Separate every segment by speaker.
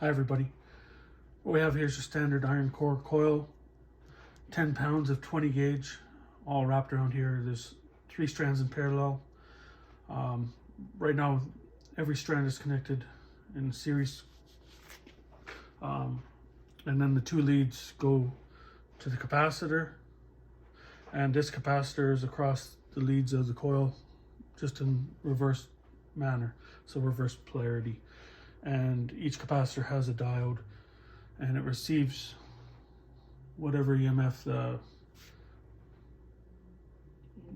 Speaker 1: Hi everybody. What we have here is a standard iron core coil, 10 pounds of 20 gauge, all wrapped around here. There's 3 strands in parallel. Right now, every strand is connected in series. And then the 2 leads go to the capacitor. And this capacitor is across the leads of the coil, just in reverse manner, so reverse polarity. And each capacitor has a diode, and it receives whatever EMF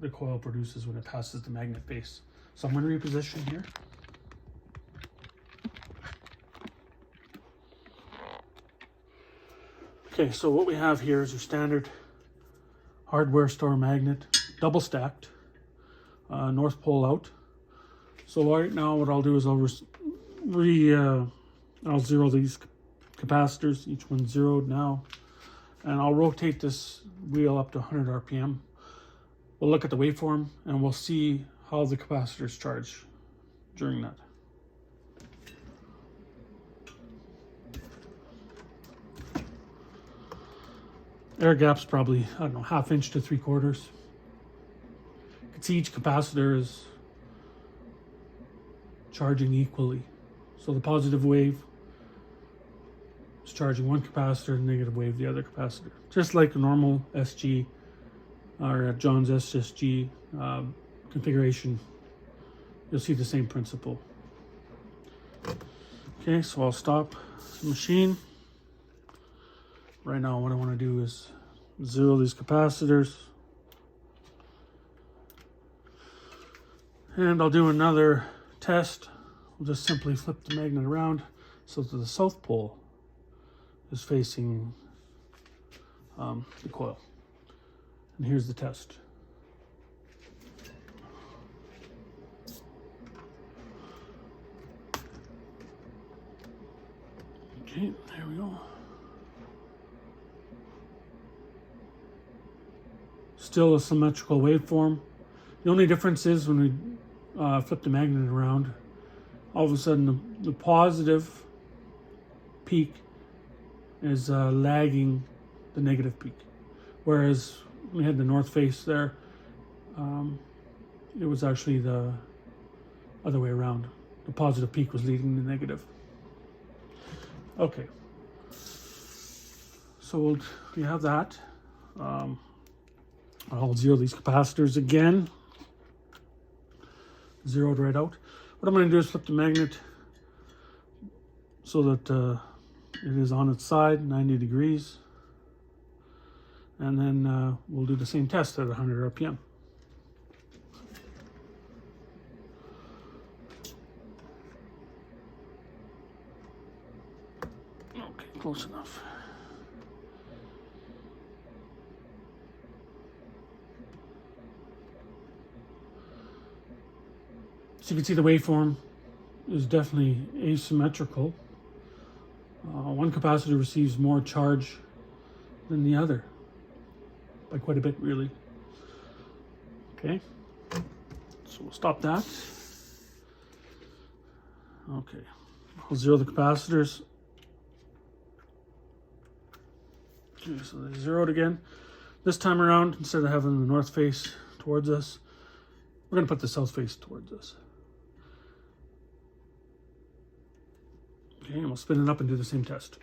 Speaker 1: the coil produces when it passes the magnet base. So I'm going to reposition here. Okay, so what we have here is your standard hardware store magnet, double stacked, north pole out. So right now what I'll do is I'll zero these capacitors, each one's zeroed now, and I'll rotate this wheel up to 100 RPM. We'll look at the waveform and we'll see how the capacitors charge during that. Air gap's probably, I don't know, 1/2 inch to 3/4. You can see each capacitor is charging equally. So the positive wave is charging one capacitor, and negative wave the other capacitor. Just like a normal SG or John's SSG configuration, you'll see the same principle. Okay, so I'll stop the machine. Right now what I want to do is zero these capacitors. And I'll do another test. We'll just simply flip the magnet around so that the south pole is facing the coil. And here's the test. Okay, there we go. Still a symmetrical waveform. The only difference is when we flip the magnet around, all of a sudden the positive peak is lagging the negative peak. Whereas when we had the north face there, it was actually the other way around. The positive peak was leading the negative. Okay. So we have that. I'll zero these capacitors again. Zeroed right out. What I'm going to do is flip the magnet so that it is on its side, 90 degrees. And then we'll do the same test at 100 RPM. Okay, close enough. So you can see the waveform is definitely asymmetrical. One capacitor receives more charge than the other, by quite a bit really. Okay, so we'll stop that. Okay, I'll zero the capacitors. Okay, so they're zeroed again. This time around, instead of having the north face towards us, we're going to put the south face towards us. Okay, and we'll spin it up and do the same test.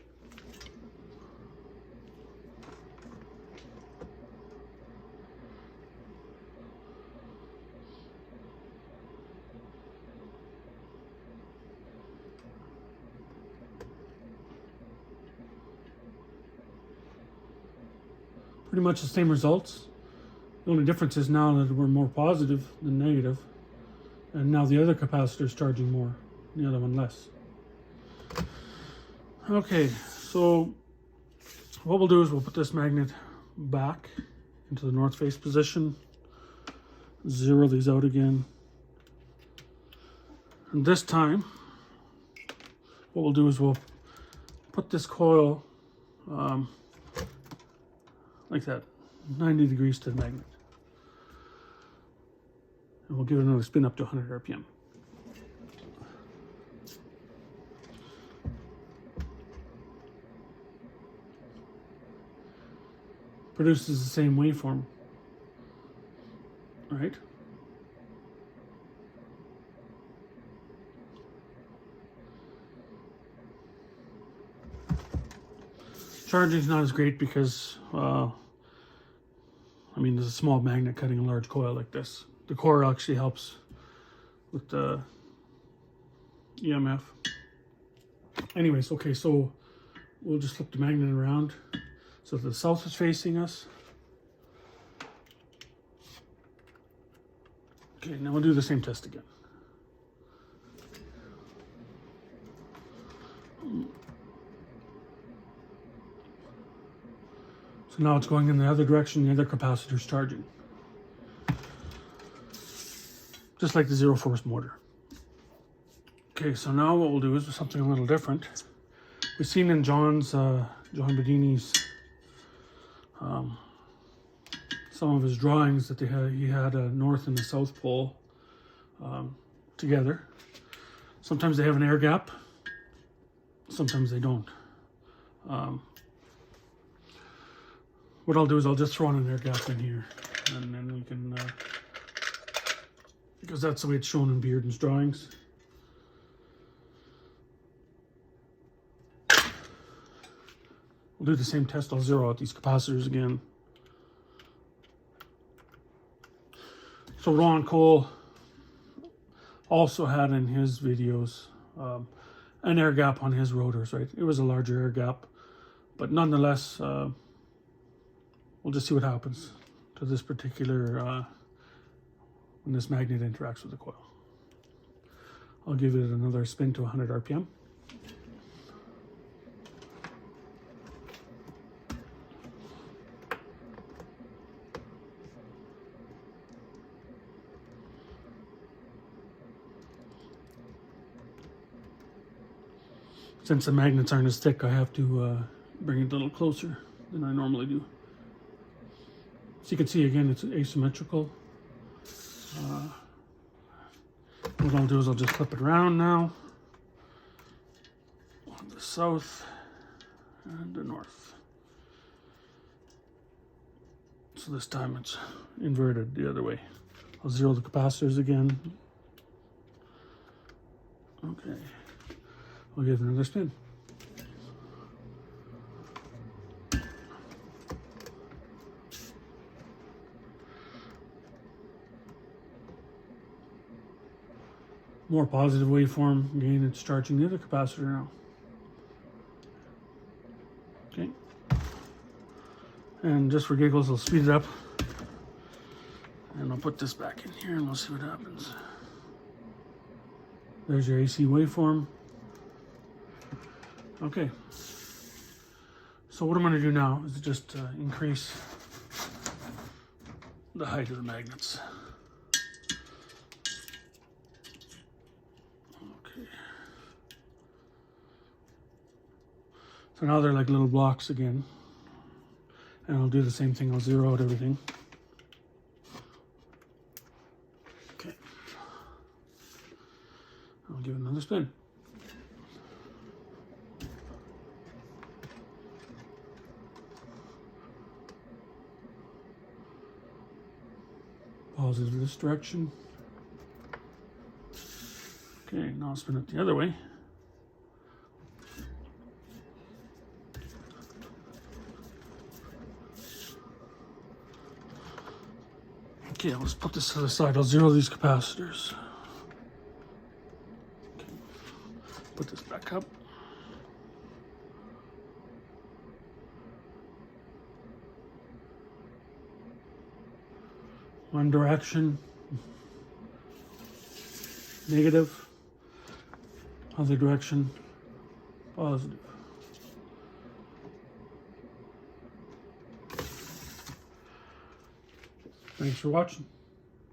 Speaker 1: Pretty much the same results. The only difference is now that we're more positive than negative, and now the other capacitor is charging more, the other one less. Okay, so what we'll do is we'll put this magnet back into the north face position, zero these out again, and this time what we'll do is we'll put this coil like that, 90 degrees to the magnet, and we'll give it another spin up to 100 RPM. produces the same waveform, right? Charging is not as great because, I mean, there's a small magnet cutting a large coil like this. The core actually helps with the EMF. Anyways, okay, so we'll just flip the magnet around so the south is facing us. Okay, now we'll do the same test again. So now it's going in the other direction, the other capacitor's charging. Just like the zero force motor. Okay, so now what we'll do is something a little different. We've seen in John Bedini's, some of his drawings that he had a north and a south pole together. Sometimes they have an air gap, sometimes they don't. What I'll do is I'll just throw in an air gap in here, and then we can, because that's the way it's shown in Bearden's drawings. We'll do the same test. I'll zero out these capacitors again. So Ron Cole also had in his videos an air gap on his rotors, right? It was a larger air gap, but nonetheless, we'll just see what happens to this particular, when this magnet interacts with the coil. I'll give it another spin to 100 RPM. Since the magnets aren't as thick, I have to bring it a little closer than I normally do. So you can see again, it's asymmetrical. What I'll do is I'll just flip it around now. On the south and the north. So this time it's inverted the other way. I'll zero the capacitors again. Okay. I'll give it another spin. More positive waveform. Again, it's charging the other capacitor now. Okay. And just for giggles, I'll speed it up. And I'll put this back in here and we'll see what happens. There's your AC waveform. Okay. So what I'm going to do now is just increase the height of the magnets. Okay. So now they're like little blocks again. And I'll do the same thing. I'll zero out everything. Okay. I'll give it another spin. Positive this direction. Okay, now I'll spin it the other way. Okay, let's put this to the side. I'll zero these capacitors. Okay. Put this back up. One direction, negative. Other direction, positive. Thanks for watching.